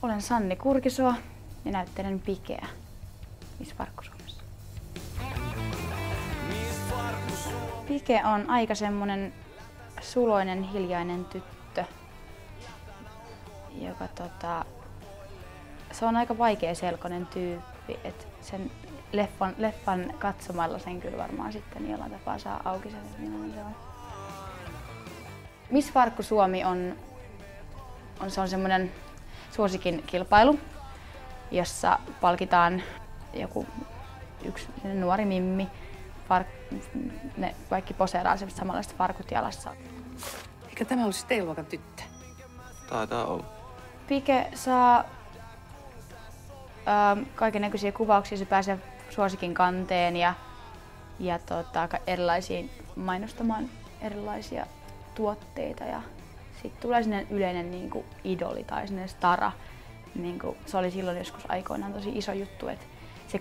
Olen Sanni Kurkisoa ja näyttelen Pikeä Miss Farkku Suomessa. Pike on aika semmonen suloinen, hiljainen tyttö, joka se on aika vaikeaselkoinen tyyppi, et sen leffan katsomalla sen kyllä varmaan sitten jollain tapaa saa auki sen, että millainen se on. Miss Farkku Suomi on semmoinen suosikin kilpailu, jossa palkitaan yksi nuori mimmi. Ne kaikki poseeraa semmoiset samanlaiset farkut jalassa. Eikä tämä olisi T-luokan tyttö? Taitaa olla. Pike saa kaikennäköisiä kuvauksia, se pääsee suosikin kanteen ja erilaisiin mainostamaan erilaisia tuotteita. Ja sitten tulee sinne yleinen niinku idoli tai sinne stara. Niinku, se oli silloin joskus aikoinaan tosi iso juttu, että se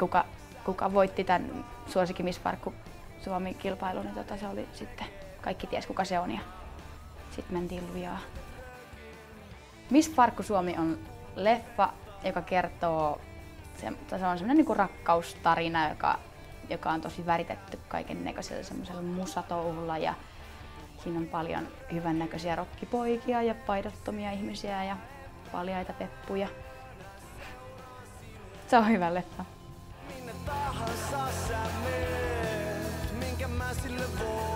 kuka voitti tämän suosikin Miss Farkku Suomi-kilpailun, niin se oli sitten, kaikki ties kuka se on ja sitten mentiin lujaa. Miss Farkku Suomi on leffa, joka kertoo, se on semmoinen niinku rakkaustarina, joka on tosi väritetty kaiken näköisellä semmoisella musatouhulla ja siinä on paljon hyvännäköisiä rokkipoikia ja paidattomia ihmisiä ja paljaita peppuja. Se on hyvä leffa. Minne tahansa sä meet, minkä mä sille voin.